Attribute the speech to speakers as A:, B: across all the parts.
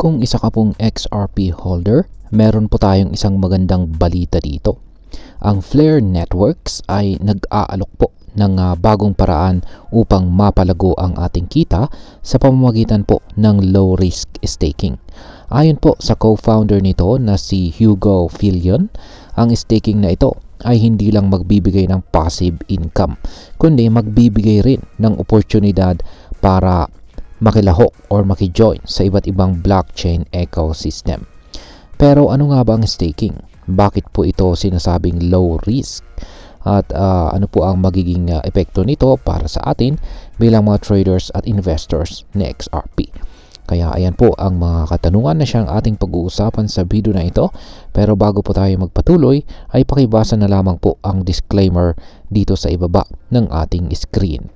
A: Kung isa ka pong XRP holder, meron po tayong isang magandang balita dito. Ang Flare Networks ay nag-aalok po ng bagong paraan upang mapalago ang ating kita sa pamamagitan po ng low-risk staking. Ayon po sa co-founder nito na si Hugo Filion, ang staking na ito ay hindi lang magbibigay ng passive income, kundi magbibigay rin ng oportunidad para makilahok or makijoin sa iba't ibang blockchain ecosystem. Pero ano nga ba ang staking? Bakit po ito sinasabing low risk? At ano po ang magiging epekto nito para sa atin bilang mga traders at investors ni XRP? Kaya ayan po ang mga katanungan na siyang ating pag-uusapan sa video na ito. Pero bago po tayo magpatuloy, ay pakibasa na lamang po ang disclaimer dito sa ibaba ng ating screen.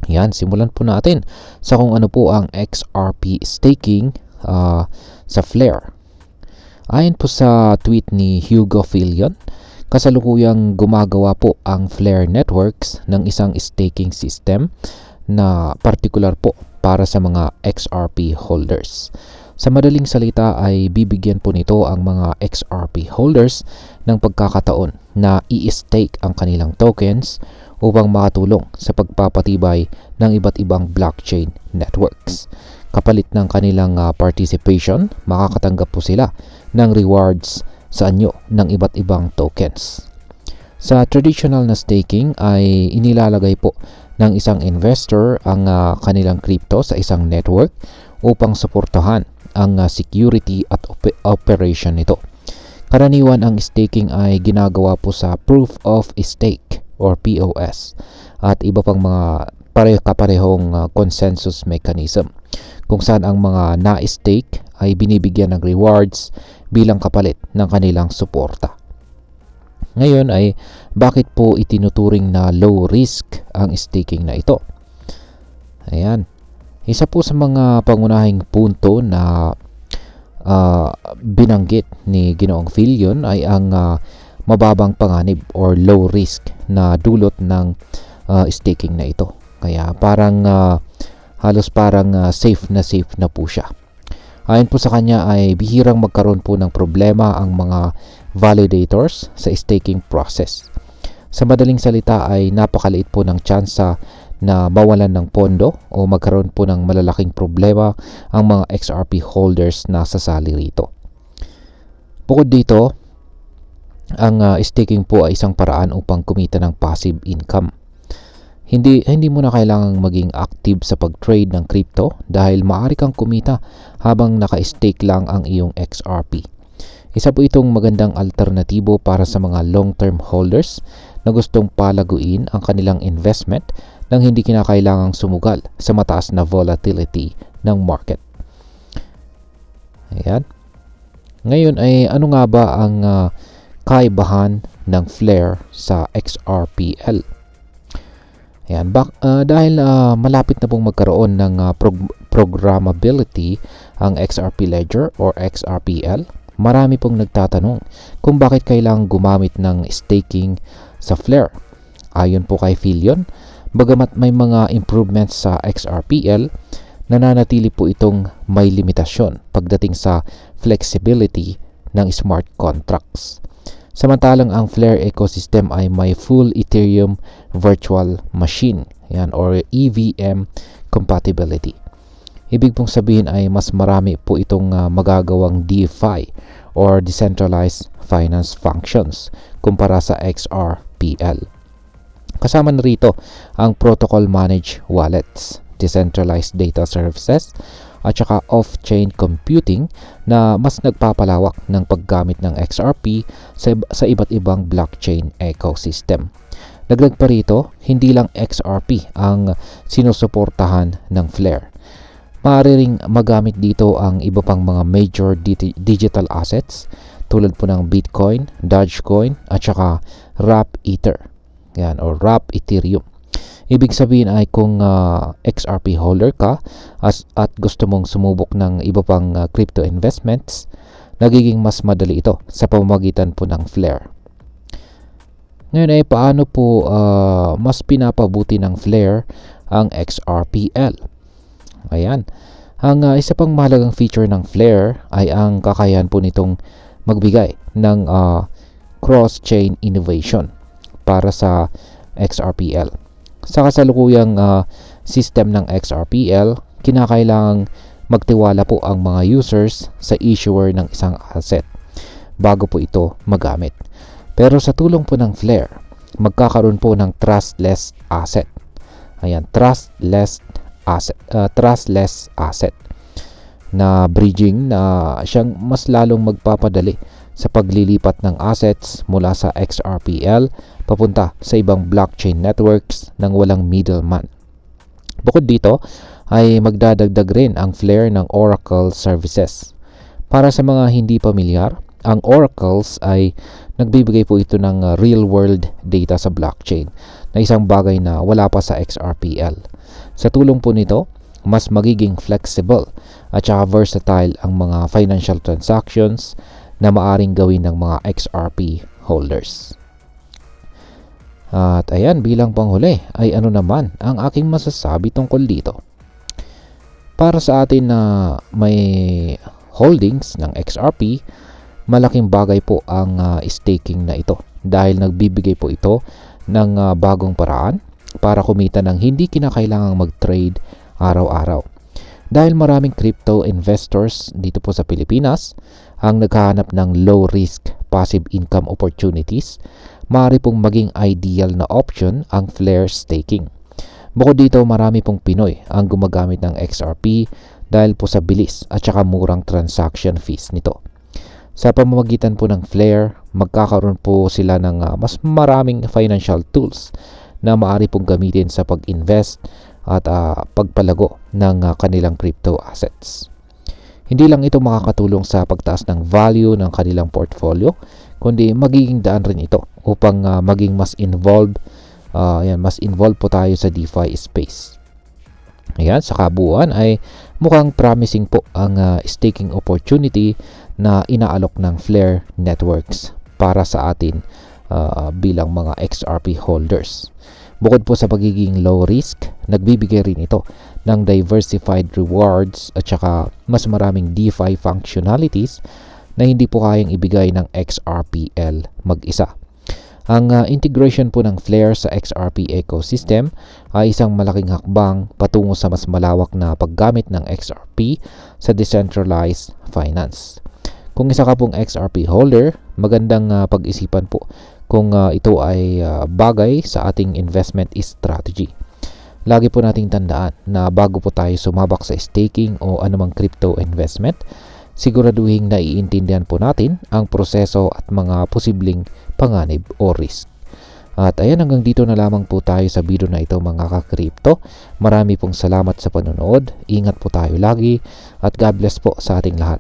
A: Yan, simulan po natin sa kung ano po ang XRP staking sa Flare. Ayon po sa tweet ni Hugo Filion, kasalukuyang gumagawa po ang Flare Networks ng isang staking system na partikular po para sa mga XRP holders. Sa madaling salita ay bibigyan po nito ang mga XRP holders ng pagkakataon na i-stake ang kanilang tokens upang makatulong sa pagpapatibay ng iba't ibang blockchain networks. Kapalit ng kanilang participation, makakatanggap po sila ng rewards sa anyo ng iba't ibang tokens. Sa traditional na staking ay inilalagay po ng isang investor ang kanilang crypto sa isang network upang suportahan ang security at operation nito. Karaniwan ang staking ay ginagawa po sa proof of stake or POS at iba pang mga kaparehong consensus mechanism kung saan ang mga na-stake ay binibigyan ng rewards bilang kapalit ng kanilang suporta. Ngayon ay bakit po itinuturing na low risk ang staking na ito? Ayan. Isa po sa mga pangunahing punto na binanggit ni Ginoong Filion ay ang mababang panganib or low risk na dulot ng staking na ito. Kaya parang halos parang safe na po siya. Ayon po sa kanya ay bihirang magkaroon po ng problema ang mga validators sa staking process. Sa madaling salita ay napakaliit po ng tsansa na mawalan ng pondo o magkaroon po ng malalaking problema ang mga XRP holders na sasali rito. Bukod dito, ang staking po ay isang paraan upang kumita ng passive income. Hindi mo na kailangang maging active sa pag-trade ng crypto dahil maaari kang kumita habang naka-stake lang ang iyong XRP. Isa po itong magandang alternatibo para sa mga long-term holders na gustong palaguin ang kanilang investment nang hindi kinakailangang sumugal sa mataas na volatility ng market. Ayan. Ngayon ay ano nga ba ang kaibahan ng Flare sa XRPL? Ayan, dahil malapit na pong magkaroon ng programmability ang XRP Ledger or XRPL, marami pong nagtatanong kung bakit kailangang gumamit ng staking sa Flare. Ayon po kay Filion, bagamat may mga improvements sa XRPL, nananatili po itong may limitasyon pagdating sa flexibility ng smart contracts. Samantalang ang Flare ecosystem ay may full Ethereum virtual machine, yan, or EVM compatibility. Ibig pong sabihin ay mas marami po itong magagawang DeFi or decentralized finance functions kumpara sa XRPL. Kasama na rito ang protocol managed wallets, decentralized data services, at saka off-chain computing na mas nagpapalawak ng paggamit ng XRP sa iba't ibang blockchain ecosystem. Dagdag pa rito, hindi lang XRP ang sinusuportahan ng Flare. Maaari ring magamit dito ang iba pang mga major digital assets tulad po ng Bitcoin, Dogecoin, at saka Wrap Ether, yan, or Wrap Ethereum. Ibig sabihin ay kung XRP holder ka at gusto mong sumubok ng iba pang crypto investments, nagiging mas madali ito sa pamamagitan po ng Flare. Ngayon ay paano po mas pinapabuti ng Flare ang XRPL? Ayan. Ang isa pang mahalagang feature ng Flare ay ang kakayahan po nitong magbigay ng cross-chain innovation para sa XRPL. Sa kasalukuyang system ng XRPL, kinakailangang magtiwala po ang mga users sa issuer ng isang asset bago po ito magamit. Pero sa tulong po ng Flare, magkakaroon po ng trustless asset. Ayan, trustless asset na bridging na siyang mas lalong magpapadali sa paglilipat ng assets mula sa XRPL papunta sa ibang blockchain networks nang walang middleman. Bukod dito ay magdadagdag rin ang Flare ng Oracle services. Para sa mga hindi pamilyar, ang oracles ay nagbibigay po ito ng real-world data sa blockchain na isang bagay na wala pa sa XRPL. Sa tulong po nito, mas magiging flexible at saka versatile ang mga financial transactions na maaring gawin ng mga XRP holders. At ayan, bilang panghuli ay ano naman ang aking masasabi tungkol dito. Para sa atin na may holdings ng XRP, malaking bagay po ang staking na ito dahil nagbibigay po ito ng bagong paraan para kumita ng hindi kinakailangang mag-trade araw-araw. Dahil maraming crypto investors dito po sa Pilipinas ang naghahanap ng low-risk passive income opportunities, maaari pong maging ideal na option ang Flare staking. Bukod dito, marami pong Pinoy ang gumagamit ng XRP dahil po sa bilis at saka murang transaction fees nito. Sa pamamagitan po ng Flare, magkakaroon po sila ng mas maraming financial tools na maaari pong gamitin sa pag-invest at pagpalago ng kanilang crypto assets. Hindi lang ito makakatulong sa pagtaas ng value ng kanilang portfolio, kundi magiging daan rin ito upang maging mas involved po tayo sa DeFi space. Ayan, sa kabuuan ay mukhang promising po ang staking opportunity na inaalok ng Flare Networks para sa atin bilang mga XRP holders. Bukod po sa pagiging low risk, nagbibigay rin ito ng diversified rewards at saka mas maraming DeFi functionalities na hindi po kayang ibigay ng XRPL mag-isa. Ang integration po ng Flare sa XRP ecosystem ay isang malaking hakbang patungo sa mas malawak na paggamit ng XRP sa decentralized finance. Kung isa ka pong XRP holder, magandang pag-isipan po kung ito ay bagay sa ating investment strategy. Lagi po nating tandaan na bago po tayo sumabak sa staking o anumang crypto investment, siguraduhin na iintindihan po natin ang proseso at mga posibleng panganib o risk. At ayan, hanggang dito na lamang po tayo sa video na ito mga ka-crypto. Marami pong salamat sa panonood. Ingat po tayo lagi at God bless po sa ating lahat.